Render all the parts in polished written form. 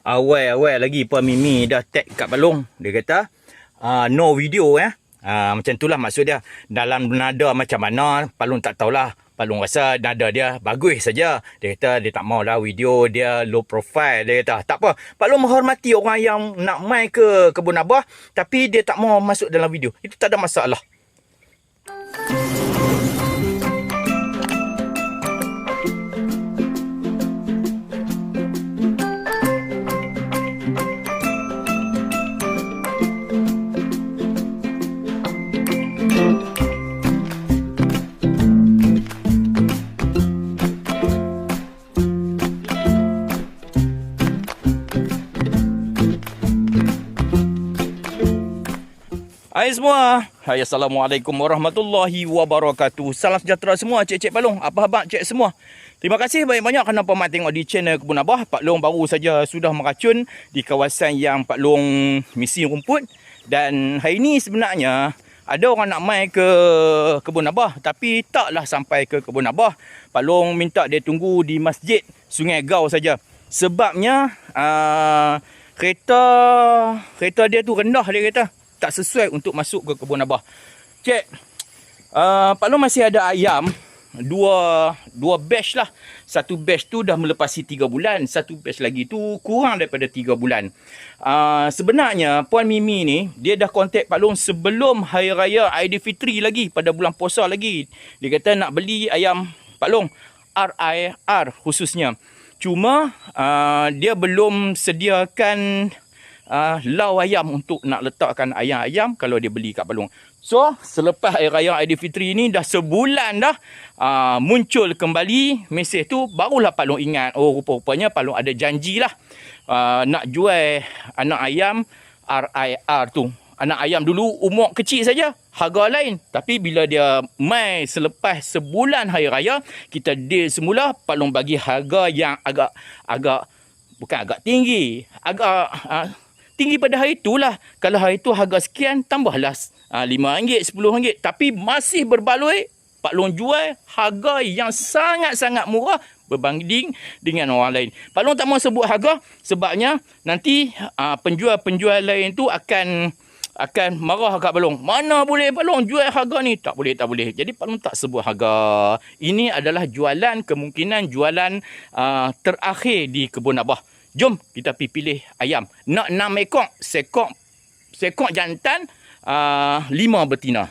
awal lagi Puan Mimi dah tag kat Palung. Dia kata no video macam itulah maksud dia. Dalam nada macam mana Palung tak tahulah. Palung rasa nada dia bagus saja. Dia kata dia tak maulah video dia low profile. Dia kata tak apa. Palung menghormati orang yang nak mai ke kebun abah tapi dia tak mau masuk dalam video. Itu tak ada masalah. Hai semua. Hai, Assalamualaikum warahmatullahi wabarakatuh. Salam sejahtera semua cik-cik Palung. Apa khabar cik semua? Terima kasih banyak-banyak kerana pernah tengok di channel Kebun Abah. Pak Long baru saja sudah meracun di kawasan yang Pak Long misi rumput. Dan hari ini sebenarnya ada orang nak mai ke Kebun Abah tapi taklah sampai ke Kebun Abah. Pak Long minta dia tunggu di Masjid Sungai Gau saja. Sebabnya kereta dia tu rendah, dia kata. Tak sesuai untuk masuk ke Kebun Abah. Cik, Pak Long masih ada ayam dua batch lah. Satu batch tu dah melepasi 3 bulan. Satu batch lagi tu kurang daripada 3 bulan. Sebenarnya Puan Mimi ni dia dah kontak Pak Long sebelum Hari Raya Aidilfitri lagi, pada bulan puasa lagi. Dia kata nak beli ayam Pak Long RIR khususnya. Cuma dia belum sediakan lau ayam untuk nak letakkan ayam-ayam kalau dia beli kat Palung. So, selepas Hari Raya Aidilfitri ni dah sebulan dah muncul kembali mesej tu, barulah Palung ingat, oh rupa-rupanya Palung ada janji lah nak jual anak ayam RIR tu. Anak ayam dulu umur kecil saja, harga lain. Tapi bila dia mai selepas sebulan Hari Raya, kita deal semula, Palung bagi harga yang agak bukan agak tinggi, agak tinggi pada hari itulah. Kalau hari itu harga sekian, tambahlah RM5, RM10. Tapi masih berbaloi, Pak Long jual harga yang sangat-sangat murah berbanding dengan orang lain. Pak Long tak mau sebut harga sebabnya nanti penjual-penjual lain tu akan marah kat Pak Long. Mana boleh Pak Long jual harga ni? Tak boleh. Jadi Pak Long tak sebut harga. Ini adalah jualan, kemungkinan jualan terakhir di Kebun Abah. Jom kita pergi pilih ayam. Nak 6 ekor, sekor jantan, 5 betina.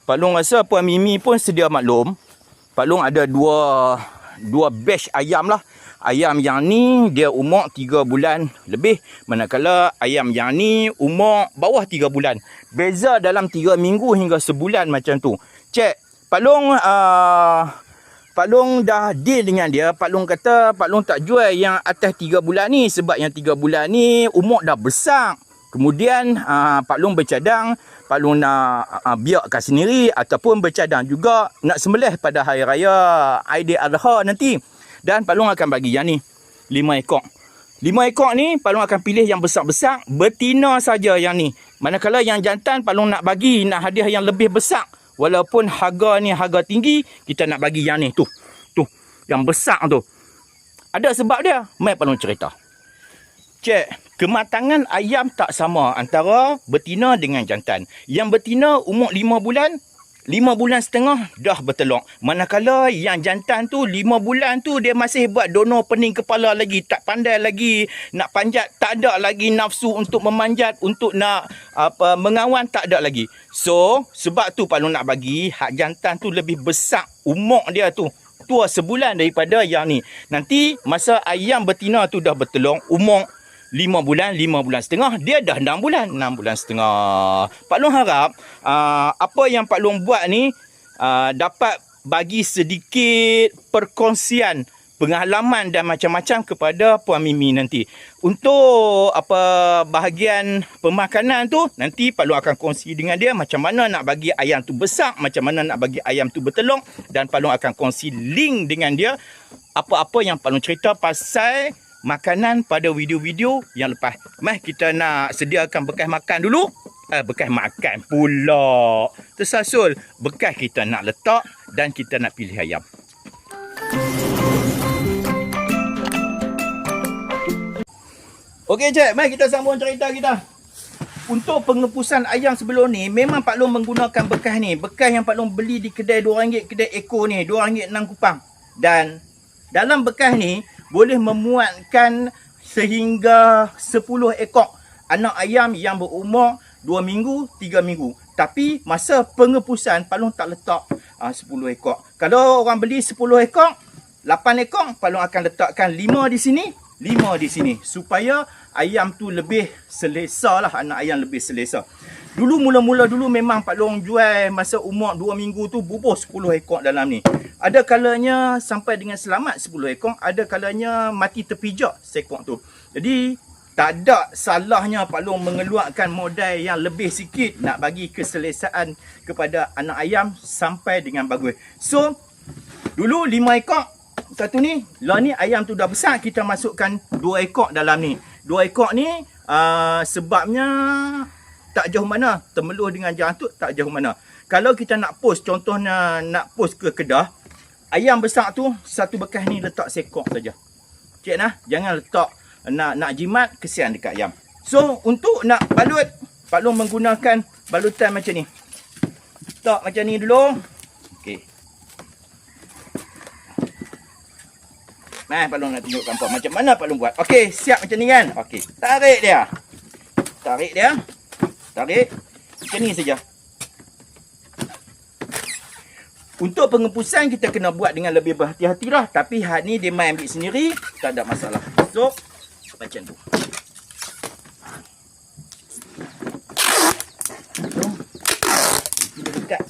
Pak Long rasa Puan Mimi pun sedia maklum. Pak Long ada dua batch ayam lah. Ayam yang ni dia umur 3 bulan lebih. Manakala ayam yang ni umur bawah 3 bulan. Beza dalam 3 minggu hingga sebulan macam tu. Cek, Pak Long dah deal dengan dia. Pak Long kata Pak Long tak jual yang atas 3 bulan ni. Sebab yang 3 bulan ni umur dah besar. Kemudian Pak Long bercadang. Pak Long nak biarkan sendiri. Ataupun bercadang juga nak sembelih pada Hari Raya Aidil Adha nanti. Dan Pak Long akan bagi yang ni 5 ekor. 5 ekor ni Pak Long akan pilih yang besar-besar. Betina saja yang ni. Manakala yang jantan Pak Long nak bagi, nak hadiah yang lebih besar. Walaupun harga ni harga tinggi, kita nak bagi yang ni tu. Yang besar tu. Ada sebab dia. Mai Pak Long cerita. Cek, kematangan ayam tak sama antara betina dengan jantan. Yang betina umur 5 bulan, 5 bulan setengah dah bertelur. Manakala yang jantan tu 5 bulan tu dia masih buat donor pening kepala lagi. Tak pandai lagi nak panjat. Tak ada lagi nafsu untuk memanjat. Untuk nak mengawan, tak ada lagi. So, sebab tu Pak Long nak bagi hak jantan tu lebih besar. Umur dia tu tua sebulan daripada yang ni. Nanti masa ayam betina tu dah bertelur, umur 5 bulan, 5 bulan setengah, dia dah 6 bulan, 6 bulan setengah. Pak Long harap apa yang Pak Long buat ni dapat bagi sedikit perkongsian pengalaman dan macam-macam kepada Puan Mimi nanti. Untuk bahagian pemakanan tu, nanti Pak Long akan kongsi dengan dia macam mana nak bagi ayam tu besar, macam mana nak bagi ayam tu bertelur, dan Pak Long akan kongsi link dengan dia apa-apa yang Pak Long cerita pasal makanan pada video-video yang lepas. Mari kita nak sediakan bekas makan dulu. Bekas makan pula. Tersasul bekas kita nak letak dan kita nak pilih ayam. Okey cik, mari kita sambung cerita kita. Untuk pengepusan ayam sebelum ni, memang Pak Long menggunakan bekas ni. Bekas yang Pak Long beli di kedai RM2 kedai ekor ni, RM2 6 kupang. Dan dalam bekas ni boleh memuatkan sehingga 10 ekor anak ayam yang berumur 2 minggu, 3 minggu. Tapi masa pengepusan Pak Long tak letak 10 ekor. Kalau orang beli 10 ekor, 8 ekor, Pak Long akan letakkan 5 di sini, 5 di sini, supaya ayam tu lebih selesa lah, anak ayam lebih selesa. Dulu mula-mula dulu memang Pak Long jual masa umur 2 minggu tu bubuh 10 ekor dalam ni. Ada kalanya sampai dengan selamat 10 ekor, ada kalanya mati terpijak sekor tu. Jadi tak ada salahnya Pak Long mengeluarkan modal yang lebih sikit nak bagi keselesaan kepada anak ayam sampai dengan bagus. So dulu 5 ekor satu ni, lah ni ayam tu dah besar, kita masukkan 2 ekor dalam ni. 2 ekor ni sebabnya tak jauh mana, Temeloh dengan Jantut tak jauh mana. Kalau kita nak post, contohnya nak post ke Kedah, ayam besar tu satu bekas ni letak sekor saja. Cik nah, jangan letak nak jimat, kesian dekat ayam. So untuk nak balut, Pak Long menggunakan balutan macam ni. Letak macam ni dulu. Okey. Pak Long nak tunjukkan macam mana Pak Long buat. Okey, siap macam ni kan? Okey, tarik dia. Tarik dia. Tarik. Macam ni saja. Untuk pengepusan kita kena buat dengan lebih berhati-hati lah. Tapi had ni dia main ambil sendiri, tak ada masalah. So, macam tu. Kita dekat.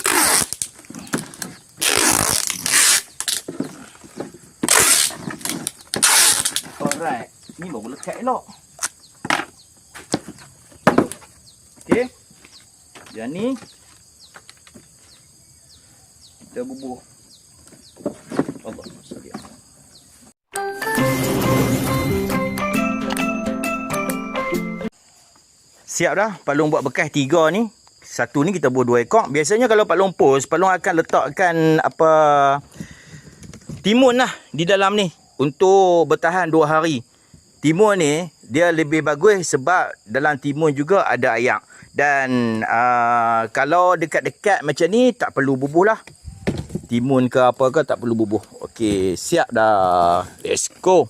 Alright, ni baru lekat elok. Okey. Yang ni kita bubuh. Allah SWT. Siap dah, Pak Long buat bekas 3 ni. Satu ni kita buat 2 ekor. Biasanya kalau Pak Long post, Pak Long akan letakkan apa timun lah di dalam ni untuk bertahan 2 hari. Timun ni dia lebih bagus sebab dalam timun juga ada ayak. Dan kalau dekat-dekat macam ni tak perlu bubuh lah. Timun ke apa ke tak perlu bubuh. Okey, siap dah. Let's go.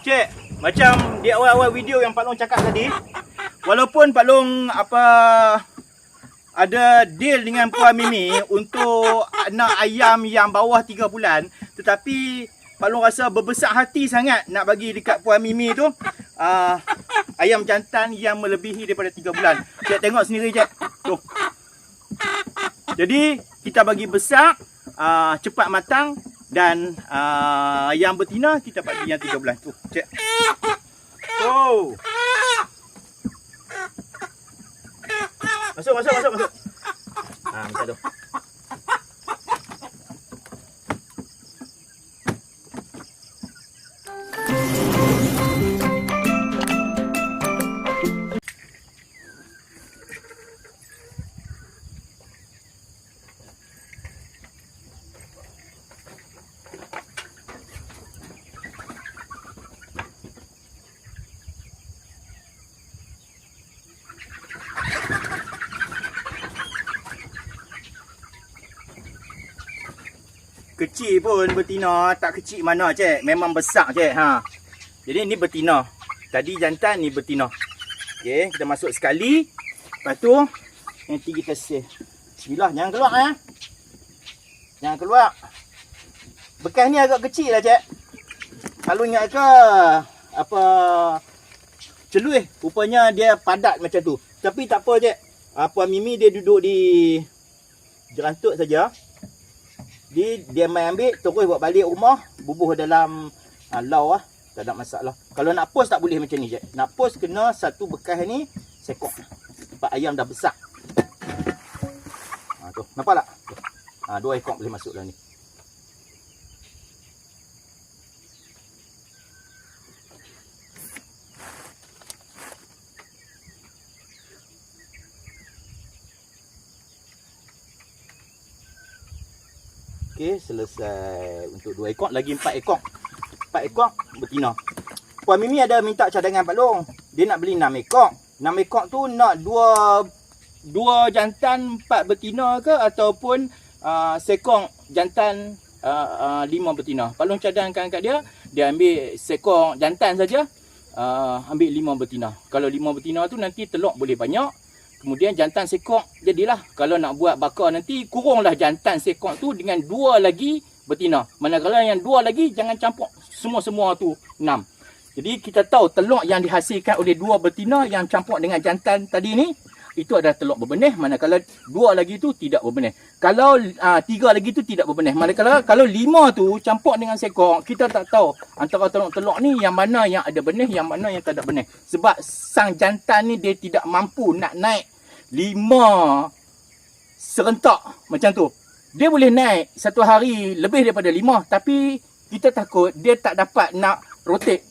Cik, macam di awal-awal video yang Pak Long cakap tadi, walaupun Pak Long ada deal dengan Puan Mimi untuk anak ayam yang bawah 3 bulan, tetapi Pak Long rasa berbesar hati sangat nak bagi dekat Puan Mimi tu ayam jantan yang melebihi daripada 3 bulan. Cik tengok sendiri cik. Tuh. Jadi kita bagi besar, cepat matang. Dan yang betina kita bagi yang 3 bulan tu. Cek. Oh. Masuk. Macam tu. Kecil pun betina, tak kecil mana cik. Memang besar cik. Jadi ni betina. Tadi jantan, ni betina. Okey, kita masuk sekali. Lepas tu nanti kita save. Bismillah, jangan keluar Jangan keluar. Bekas ni agak kecil lah cik. Kalau ingat ke apa celuih, rupanya dia padat macam tu. Tapi tak apa cik. Puan Mimi dia duduk di Jerantut saja. Dia main ambil, terus buat balik rumah, bubuh dalam lau lah. Tak ada masalah. Kalau nak post tak boleh macam ni je. Nak post kena satu bekas ni sekok. Sebab ayam dah besar. Tu, nampak tak? 2 ekor boleh masuk dalam ni. Okey, selesai untuk 2 ekor, lagi 4 ekor. 4 ekor betina. Puan Mimi ada minta cadangan Pak Long. Dia nak beli 6 ekor. 6 ekor tu nak 2 jantan 4 betina ke ataupun sekong jantan 5 betina. Pak Long cadangkan kat dia, dia ambil sekong jantan saja, ambil 5 betina. Kalau 5 betina tu nanti telur boleh banyak. Kemudian jantan sekok jadilah. Kalau nak buat bakar nanti, kurunglah jantan sekok tu dengan 2 lagi betina. Manakala yang 2 lagi jangan campur semua-semua tu 6. Jadi kita tahu telur yang dihasilkan oleh 2 betina yang campur dengan jantan tadi ni, itu adalah telur berbenih. Manakala 2 lagi tu tidak berbenih. Kalau 3 lagi tu tidak berbenih. Manakala kalau 5 tu campur dengan sekok, kita tak tahu antara telur-telur ni yang mana yang ada benih, yang mana yang tak ada benih. Sebab sang jantan ni dia tidak mampu nak naik 5 serentak macam tu. Dia boleh naik satu hari lebih daripada 5, tapi kita takut dia tak dapat nak rotate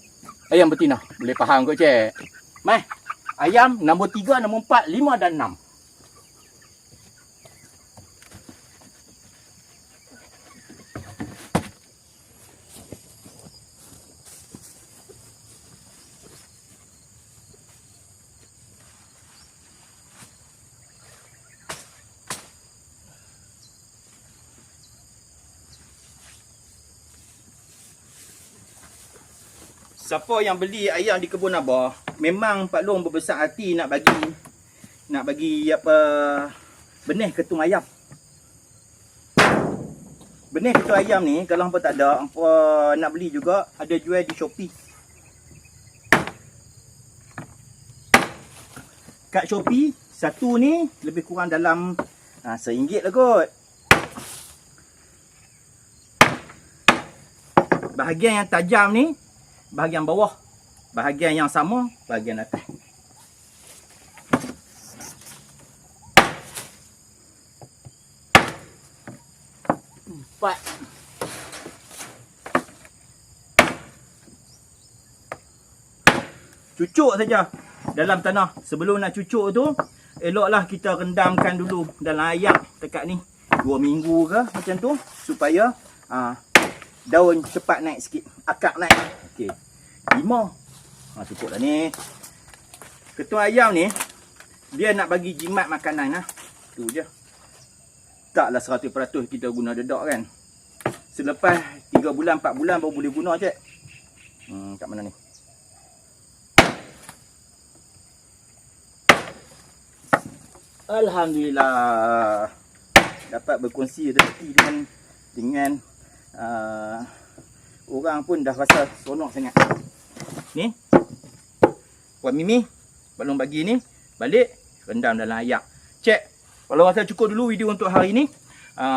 ayam betina. Boleh faham kot, cik? Mai, ayam nombor 3, nombor 4, 5 dan 6. Siapa yang beli ayam di kebun Abah, memang Pak Long berbesar hati nak bagi apa benih ketung ayam. Benih ketung ayam ni kalau hangpa tak ada, hangpa nak beli juga, ada jual di Shopee. Kat Shopee satu ni lebih kurang dalam RM1 lah kot. Bahagian yang tajam ni bahagian bawah, bahagian yang sama bahagian atas. Empat. Cucuk saja dalam tanah. Sebelum nak cucuk tu, eloklah kita rendamkan dulu dalam air dekat ni 2 minggu ke macam tu, supaya daun cepat naik sikit, akar naik. Okey. 5. Cukup dah ni. Ketung ayam ni dia nak bagi jimat makanan lah. Tu je. Taklah 100% kita guna dedak kan. Selepas 3 bulan 4 bulan baru boleh guna, cik. Kat mana ni? Alhamdulillah. Dapat berkongsi rezeki dengan orang pun dah rasa seronok sangat. Ni Puan Mimi belum bagi ni, balik rendam dalam air. Cek, kalau rasa cukup dulu video untuk hari ni.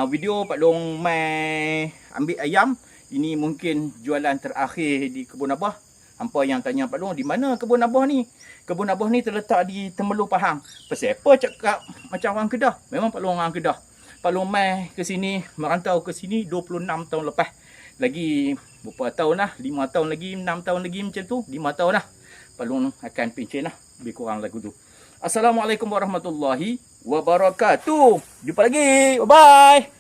Video Pak Long mai ambil ayam. Ini mungkin jualan terakhir di kebun Abah. Hampa yang tanya Pak Long, di mana kebun Abah ni? Kebun Abah ni terletak di Temerloh Pahang. Pasal apa cakap macam orang Kedah? Memang Pak Long orang Kedah. Pak Long mai ke sini, merantau ke sini 26 tahun lepas. Lagi berapa tahun lah, 5 tahun lagi, 6 tahun lagi macam tu, 5 tahun lah Pak Long akan pencen lah, lebih kurang lagu tu. Assalamualaikum warahmatullahi wabarakatuh. Jumpa lagi, bye bye.